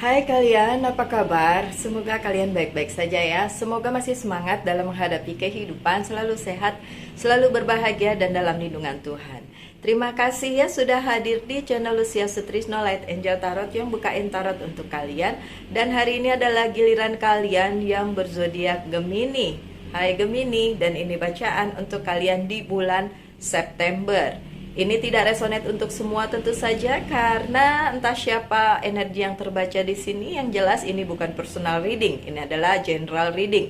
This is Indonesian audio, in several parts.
Hai kalian, apa kabar? Semoga kalian baik-baik saja ya. Semoga masih semangat dalam menghadapi kehidupan, selalu sehat, selalu berbahagia dan dalam lindungan Tuhan. Terima kasih ya sudah hadir di channel Lucia Sutrisno Light Angel Tarot yang bukain tarot untuk kalian. Dan hari ini adalah giliran kalian yang berzodiak Gemini. Hai Gemini, dan ini bacaan untuk kalian di bulan September. Ini tidak resonate untuk semua tentu saja karena entah siapa energi yang terbaca di sini. Yang jelas ini bukan personal reading, ini adalah general reading.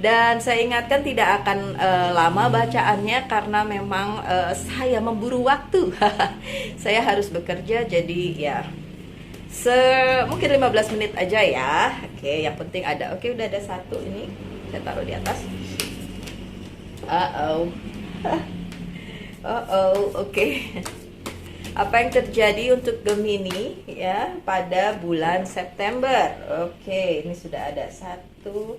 Dan saya ingatkan tidak akan lama bacaannya karena memang saya memburu waktu. Saya harus bekerja, jadi ya mungkin 15 menit aja ya. Oke, yang penting ada. Oke, udah ada satu ini. Saya taruh di atas. Oke. Apa yang terjadi untuk Gemini ya pada bulan September? Oke, ini sudah ada satu.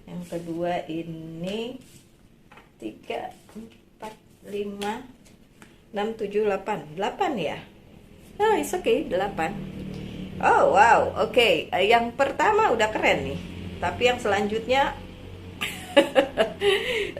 Yang kedua ini 3, 4, 5, 6, 7, 8. 8 ya? Oh, it's okay, 8. Oh, wow. Oke, yang pertama udah keren nih. Tapi yang selanjutnya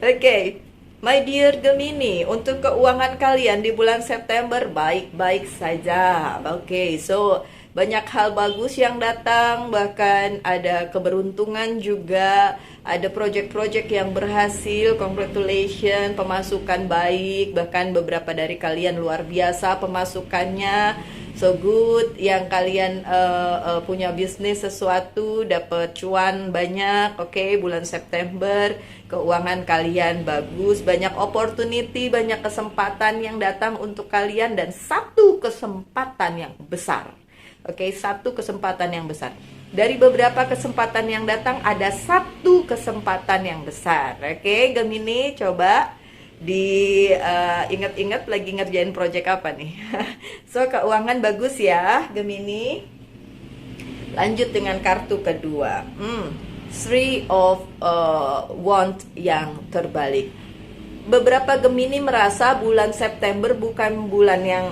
Oke. My dear Gemini, untuk keuangan kalian di bulan September baik-baik saja. Oke, so banyak hal bagus yang datang, bahkan ada keberuntungan juga, ada project-project yang berhasil, congratulations, pemasukan baik, bahkan beberapa dari kalian luar biasa pemasukannya. So good, yang kalian punya bisnis sesuatu dapat cuan banyak. Oke, bulan September keuangan kalian bagus, banyak opportunity, banyak kesempatan yang datang untuk kalian dan satu kesempatan yang besar. Oke, satu kesempatan yang besar. Dari beberapa kesempatan yang datang ada satu kesempatan yang besar. Oke, Gemini coba ingat-ingat lagi ngerjain project apa nih. So keuangan bagus ya Gemini. Lanjut dengan kartu kedua. Three of Wands yang terbalik. Beberapa Gemini merasa bulan September bukan bulan yang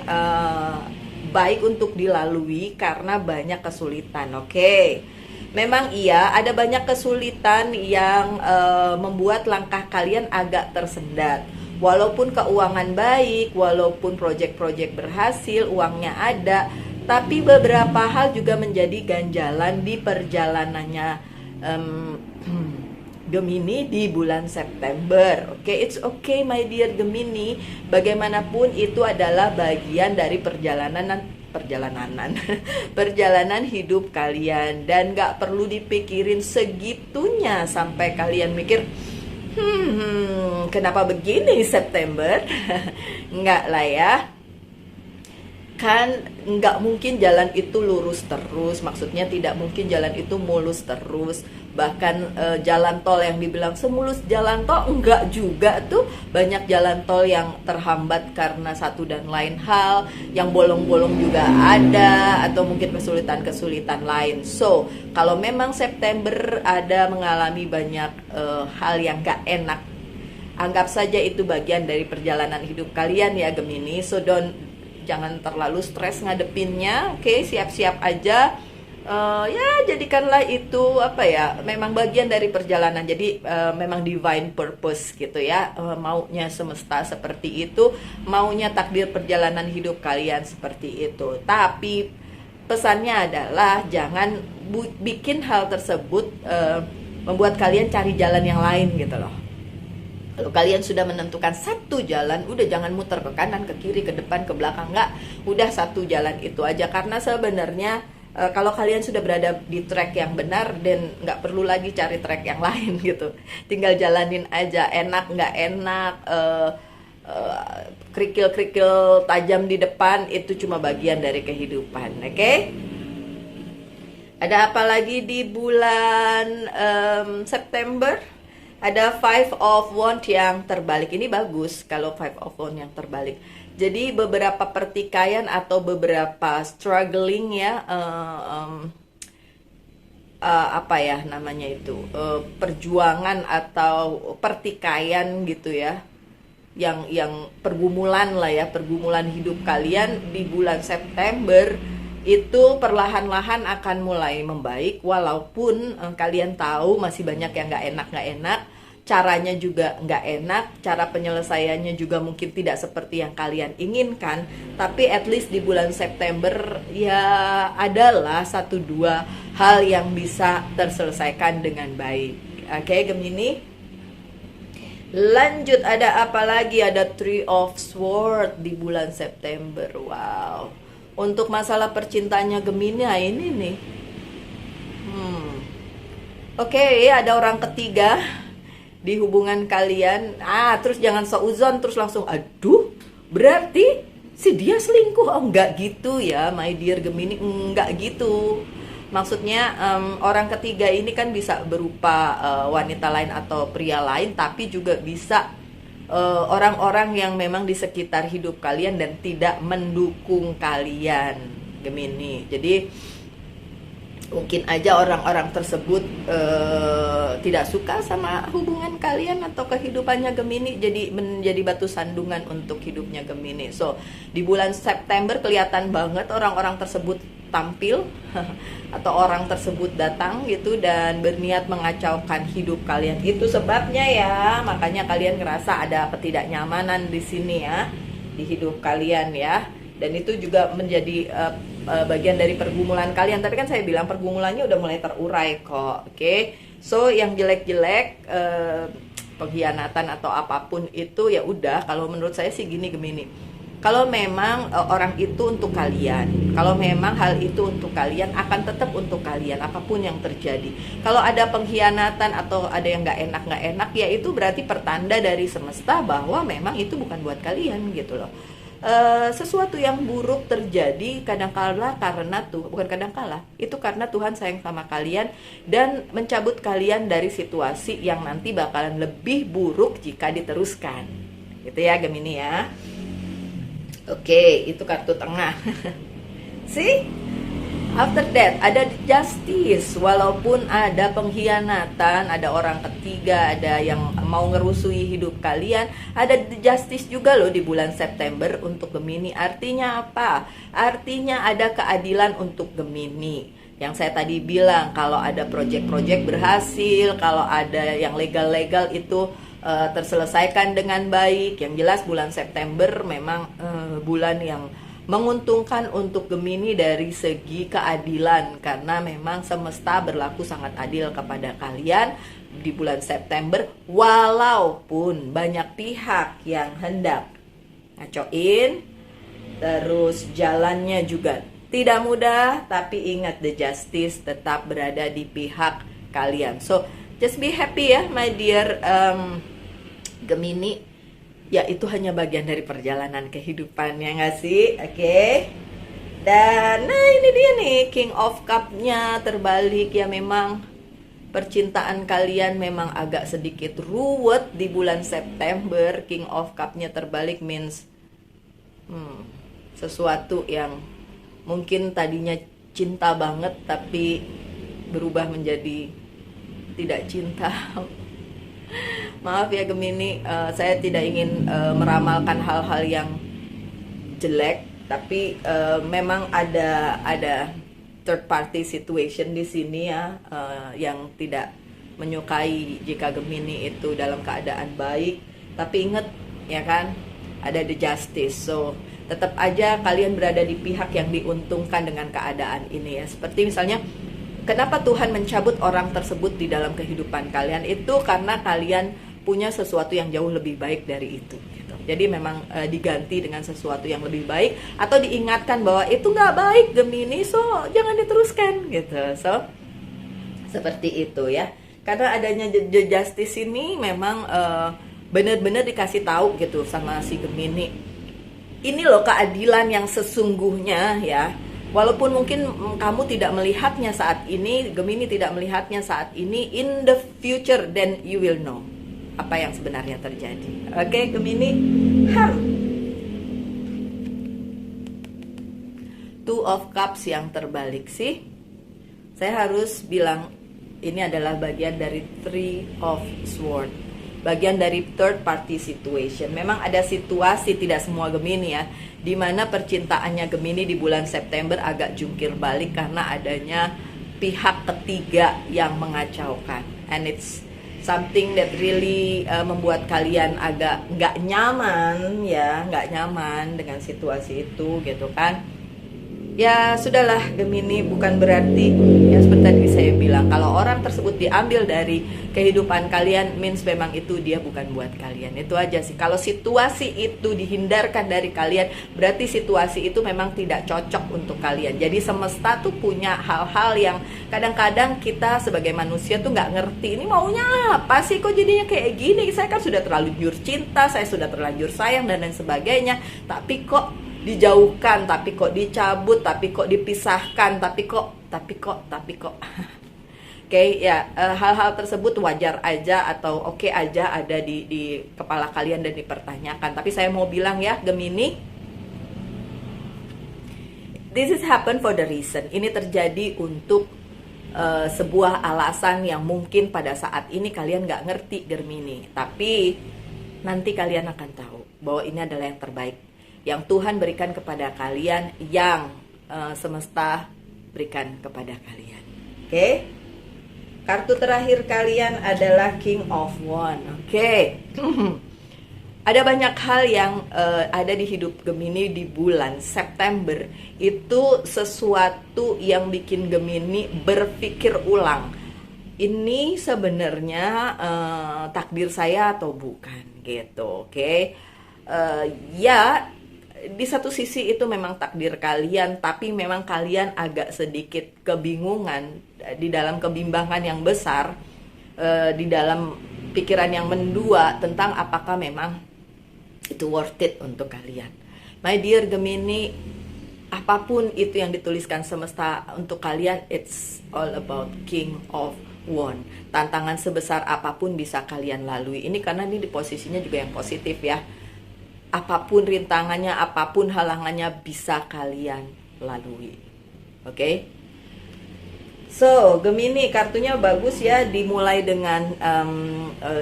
baik untuk dilalui karena banyak kesulitan. Oke. Memang iya, ada banyak kesulitan yang membuat langkah kalian agak tersendat. Walaupun keuangan baik, walaupun proyek-proyek berhasil, uangnya ada, tapi beberapa hal juga menjadi ganjalan di perjalanannya Gemini di bulan September. Oke, it's okay my dear Gemini. Bagaimanapun itu adalah bagian dari perjalanan hidup kalian dan gak perlu dipikirin segitunya sampai kalian mikir kenapa begini September. Enggak lah ya, kan nggak mungkin jalan itu lurus terus, maksudnya tidak mungkin jalan itu mulus terus. Bahkan jalan tol yang dibilang semulus jalan tol enggak juga tuh, banyak jalan tol yang terhambat karena satu dan lain hal, yang bolong-bolong juga ada, atau mungkin kesulitan-kesulitan lain. So kalau memang September ada mengalami banyak hal yang gak enak, anggap saja itu bagian dari perjalanan hidup kalian ya Gemini. So jangan terlalu stres ngadepinnya. Oke, siap-siap aja. Ya jadikanlah itu memang bagian dari perjalanan. Jadi memang divine purpose gitu ya, maunya semesta seperti itu, maunya takdir perjalanan hidup kalian seperti itu. Tapi pesannya adalah jangan bikin hal tersebut membuat kalian cari jalan yang lain gitu loh. Kalau kalian sudah menentukan satu jalan, udah jangan muter ke kanan, ke kiri, ke depan, ke belakang, enggak. Udah satu jalan itu aja, karena sebenarnya kalau kalian sudah berada di track yang benar, dan nggak perlu lagi cari track yang lain gitu. Tinggal jalanin aja, enak nggak enak, kerikil-kerikil tajam di depan itu cuma bagian dari kehidupan. Oke? Ada apa lagi di bulan September? Ada Five of Wands yang terbalik. Ini bagus kalau Five of Wands yang terbalik. Jadi beberapa pertikaian atau beberapa struggling ya, perjuangan atau pertikaian gitu ya, yang pergumulan lah ya, pergumulan hidup kalian di bulan September itu perlahan-lahan akan mulai membaik, walaupun kalian tahu masih banyak yang nggak enak, caranya juga nggak enak, cara penyelesaiannya juga mungkin tidak seperti yang kalian inginkan, tapi at least di bulan September ya adalah satu dua hal yang bisa terselesaikan dengan baik. Oke, Gemini. Lanjut, ada apa lagi? Ada Three of Swords di bulan September. Wow. Untuk masalah percintaannya Gemini, ini nih. Oke, ada orang ketiga di hubungan kalian. Terus jangan seuzon terus langsung aduh, berarti si dia selingkuh. Oh, enggak gitu ya, my dear Gemini, enggak gitu. Maksudnya orang ketiga ini kan bisa berupa wanita lain atau pria lain, tapi juga bisa orang-orang yang memang di sekitar hidup kalian dan tidak mendukung kalian, Gemini. Jadi mungkin aja orang-orang tersebut tidak suka sama hubungan kalian atau kehidupannya Gemini, jadi menjadi batu sandungan untuk hidupnya Gemini. So di bulan September kelihatan banget orang-orang tersebut tampil atau orang tersebut datang gitu dan berniat mengacaukan hidup kalian. Itu sebabnya ya, makanya kalian ngerasa ada ketidaknyamanan di sini ya, di hidup kalian ya. Dan itu juga menjadi bagian dari pergumulan kalian. Tapi kan saya bilang pergumulannya udah mulai terurai kok. Oke. So yang jelek-jelek pengkhianatan atau apapun itu ya udah, kalau menurut saya sih gini Gemini. Kalau memang orang itu untuk kalian, kalau memang hal itu untuk kalian, akan tetap untuk kalian apapun yang terjadi. Kalau ada pengkhianatan atau ada yang nggak enak, ya itu berarti pertanda dari semesta bahwa memang itu bukan buat kalian gitu loh. Sesuatu yang buruk terjadi kadangkala karena itu karena Tuhan sayang sama kalian dan mencabut kalian dari situasi yang nanti bakalan lebih buruk jika diteruskan. Gitu ya Gemini ya. Oke, itu kartu tengah. See? After that, ada justice. Walaupun ada pengkhianatan, ada orang ketiga, ada yang mau ngerusui hidup kalian, ada justice juga loh di bulan September untuk Gemini. Artinya apa? Artinya ada keadilan untuk Gemini. Yang saya tadi bilang, kalau ada project-project berhasil, kalau ada yang legal-legal itu terselesaikan dengan baik. Yang jelas bulan September memang bulan yang menguntungkan untuk Gemini dari segi keadilan, karena memang semesta berlaku sangat adil kepada kalian di bulan September, walaupun banyak pihak yang hendak ngacoin, terus jalannya juga tidak mudah, tapi ingat the justice tetap berada di pihak kalian. So just be happy ya my dear Gemini. Ya itu hanya bagian dari perjalanan kehidupan ya nggak sih? Oke. Dan nah ini dia nih, King of Cup-nya terbalik ya. Memang percintaan kalian memang agak sedikit ruwet di bulan September. King of Cup-nya terbalik means sesuatu yang mungkin tadinya cinta banget tapi berubah menjadi tidak cinta. Maaf ya Gemini, saya tidak ingin meramalkan hal-hal yang jelek, tapi memang ada third party situation di sini ya, yang tidak menyukai jika Gemini itu dalam keadaan baik. Tapi ingat ya kan, ada the justice. So tetap aja kalian berada di pihak yang diuntungkan dengan keadaan ini ya. Seperti misalnya, kenapa Tuhan mencabut orang tersebut di dalam kehidupan kalian? Itu karena kalian punya sesuatu yang jauh lebih baik dari itu gitu. Jadi memang diganti dengan sesuatu yang lebih baik, atau diingatkan bahwa itu nggak baik Gemini, so jangan diteruskan gitu. So seperti itu ya. Karena adanya justice ini memang benar-benar dikasih tahu gitu sama si Gemini. Ini loh keadilan yang sesungguhnya ya. Walaupun mungkin kamu tidak melihatnya saat ini, Gemini tidak melihatnya saat ini, in the future then you will know apa yang sebenarnya terjadi. Oke, Gemini. Two of Cups yang terbalik sih. Saya harus bilang ini adalah bagian dari Three of Swords. bagian dari third party situation. Memang ada situasi, tidak semua Gemini ya, dimana percintaannya Gemini di bulan September agak jungkir balik karena adanya pihak ketiga yang mengacaukan. And it's something that really membuat kalian agak nggak nyaman ya, nggak nyaman dengan situasi itu gitu kan. Ya sudahlah Gemini, bukan berarti yang seperti tadi saya bilang kalau orang tersebut diambil dari kehidupan kalian means memang itu dia bukan buat kalian. Itu aja sih. Kalau situasi itu dihindarkan dari kalian, berarti situasi itu memang tidak cocok untuk kalian. Jadi semesta tuh punya hal-hal yang kadang-kadang kita sebagai manusia tuh nggak ngerti. Ini maunya apa sih, kok jadinya kayak gini? Saya kan sudah terlanjur cinta, saya sudah terlanjur sayang dan lain sebagainya, tapi kok dijauhkan, tapi kok dicabut, tapi kok dipisahkan, tapi kok Oke, ya hal-hal tersebut wajar aja atau oke aja ada di kepala kalian dan dipertanyakan. Tapi saya mau bilang ya Gemini, this is happen for the reason. Ini terjadi untuk sebuah alasan yang mungkin pada saat ini kalian nggak ngerti Gemini. Tapi nanti kalian akan tahu bahwa ini adalah yang terbaik yang Tuhan berikan kepada kalian, yang semesta berikan kepada kalian. Oke? Kartu terakhir kalian adalah King of Wands. Oke. Ada banyak hal yang ada di hidup Gemini di bulan September. Itu sesuatu yang bikin Gemini berpikir ulang. Ini sebenarnya takdir saya atau bukan gitu. Oke? Ya, di satu sisi itu memang takdir kalian, tapi memang kalian agak sedikit kebingungan di dalam kebimbangan yang besar, di dalam pikiran yang mendua tentang apakah memang itu worth it untuk kalian. My dear Gemini, apapun itu yang dituliskan semesta untuk kalian, it's all about King of Wands. Tantangan sebesar apapun bisa kalian lalui. Ini karena ini di posisinya juga yang positif ya. Apapun rintangannya, apapun halangannya bisa kalian lalui. Oke? So, Gemini kartunya bagus ya, dimulai dengan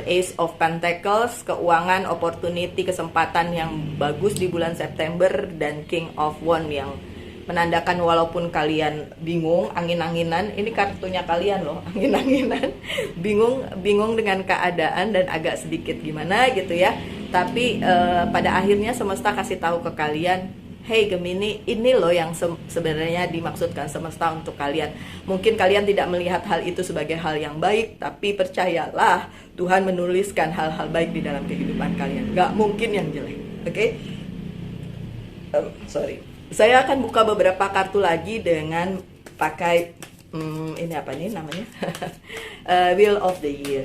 Ace of Pentacles, keuangan, opportunity, kesempatan yang bagus di bulan September, dan King of Wands yang menandakan walaupun kalian bingung, angin-anginan, ini kartunya kalian loh, angin-anginan, bingung dengan keadaan dan agak sedikit gimana gitu ya. Tapi pada akhirnya semesta kasih tahu ke kalian, hey Gemini, ini loh yang sebenarnya dimaksudkan semesta untuk kalian. Mungkin kalian tidak melihat hal itu sebagai hal yang baik, tapi percayalah, Tuhan menuliskan hal-hal baik di dalam kehidupan kalian. Gak mungkin yang jelek, oke? Sorry. Saya akan buka beberapa kartu lagi dengan pakai ini apa nih namanya? Wheel of the Year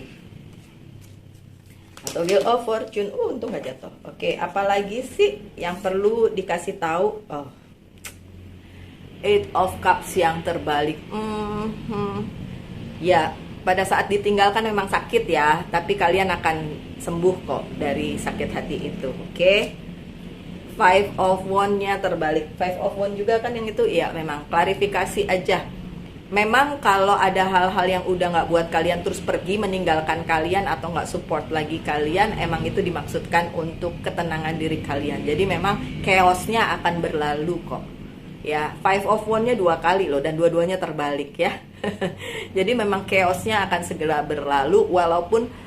atau Wheel of Fortune. Untung gak jatuh. Oke, apalagi sih yang perlu dikasih tahu? Oh, Eight of Cups yang terbalik. Ya, pada saat ditinggalkan memang sakit ya, tapi kalian akan sembuh kok dari sakit hati itu. Oke. Five of Wands-nya terbalik. Five of Wands juga kan yang itu, ya memang klarifikasi aja. Memang kalau ada hal-hal yang udah nggak buat kalian terus pergi, meninggalkan kalian atau nggak support lagi kalian, emang itu dimaksudkan untuk ketenangan diri kalian. Jadi memang chaos-nya akan berlalu kok. Ya, Five of Wands-nya 2 kali loh, dan dua-duanya terbalik ya. Jadi memang chaos-nya akan segera berlalu, walaupun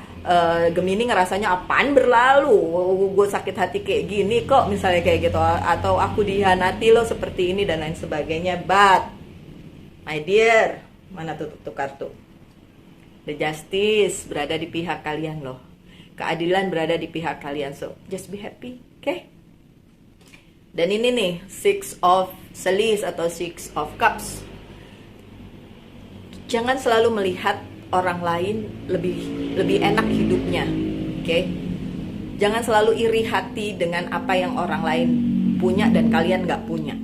Gemini ngerasanya apaan berlalu, gue sakit hati kayak gini kok, misalnya kayak gitu, atau aku dihianati lo seperti ini dan lain sebagainya. But my dear, mana tuh kartu? The Justice berada di pihak kalian loh. Keadilan berada di pihak kalian. So, just be happy, oke? Dan ini nih, Six of Slice atau Six of Cups. Jangan selalu melihat orang lain lebih enak hidupnya, oke? Jangan selalu iri hati dengan apa yang orang lain punya dan kalian nggak punya.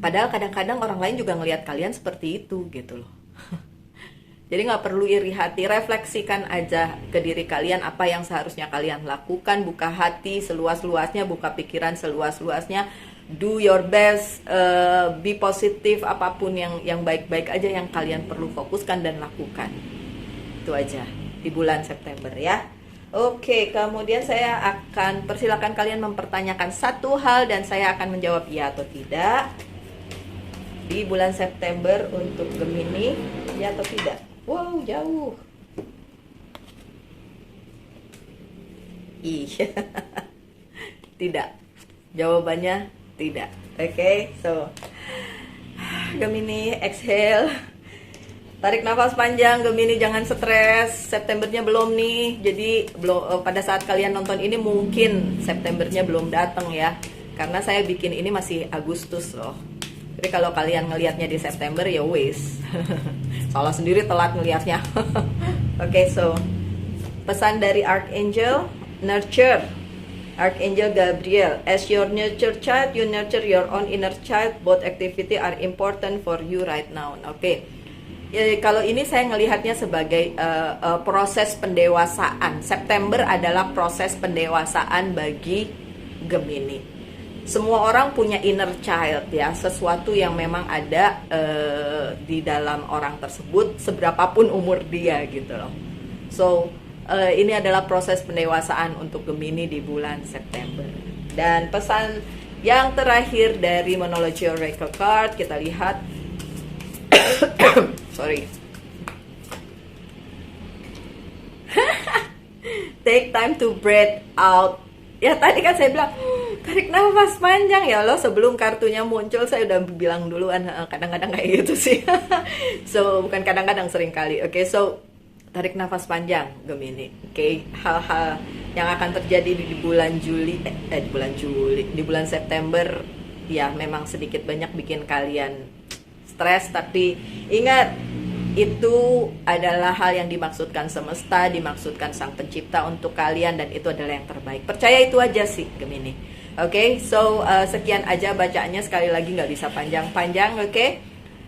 Padahal kadang-kadang orang lain juga ngelihat kalian seperti itu gitu loh. Jadi nggak perlu iri hati, refleksikan aja ke diri kalian apa yang seharusnya kalian lakukan. Buka hati seluas-luasnya, buka pikiran seluas-luasnya. Do your best, be positif, apapun yang baik-baik aja yang kalian perlu fokuskan dan lakukan. Itu aja di bulan September ya. Oke, kemudian saya akan persilakan kalian mempertanyakan satu hal dan saya akan menjawab ya atau tidak. Di bulan September untuk Gemini, ya atau tidak? Wow, jauh. Iya. Tidak. Jawabannya tidak. Oke, so Gemini, exhale. Tarik nafas panjang, Gemini, jangan stres. Septembernya belum nih. Jadi belum, pada saat kalian nonton ini mungkin Septembernya belum datang ya. Karena saya bikin ini masih Agustus loh. Jadi kalau kalian ngelihatnya di September ya wis. Salah sendiri telat ngelihatnya. Oke, so pesan dari Archangel, nurture. Archangel Gabriel, as your nurture child, you nurture your own inner child. Both activity are important for you right now. Oke. Kalau ini saya ngelihatnya sebagai proses pendewasaan. September adalah proses pendewasaan bagi Gemini. Semua orang punya inner child ya, sesuatu yang memang ada di dalam orang tersebut, seberapapun umur dia gitu loh. So ini adalah proses pendewasaan untuk Gemini di bulan September. Dan pesan yang terakhir dari Monology Oracle Card, kita lihat. Sorry. Take time to breathe out. Ya tadi kan saya bilang tarik nafas panjang ya Allah, sebelum kartunya muncul saya udah bilang duluan, kadang-kadang kayak gitu sih. So bukan kadang-kadang, sering kali. Oke, so tarik nafas panjang Gemini. Oke, hal-hal yang akan terjadi di bulan di bulan September ya memang sedikit banyak bikin kalian stres, tapi ingat itu adalah hal yang dimaksudkan semesta, dimaksudkan sang pencipta untuk kalian, dan itu adalah yang terbaik. Percaya itu aja sih Gemini. Oke, so sekian aja bacaannya, sekali lagi nggak bisa panjang-panjang, oke?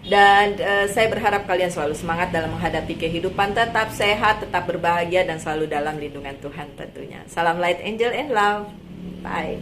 Dan saya berharap kalian selalu semangat dalam menghadapi kehidupan, tetap sehat, tetap berbahagia, dan selalu dalam lindungan Tuhan tentunya. Salam light, angel, and love. Bye.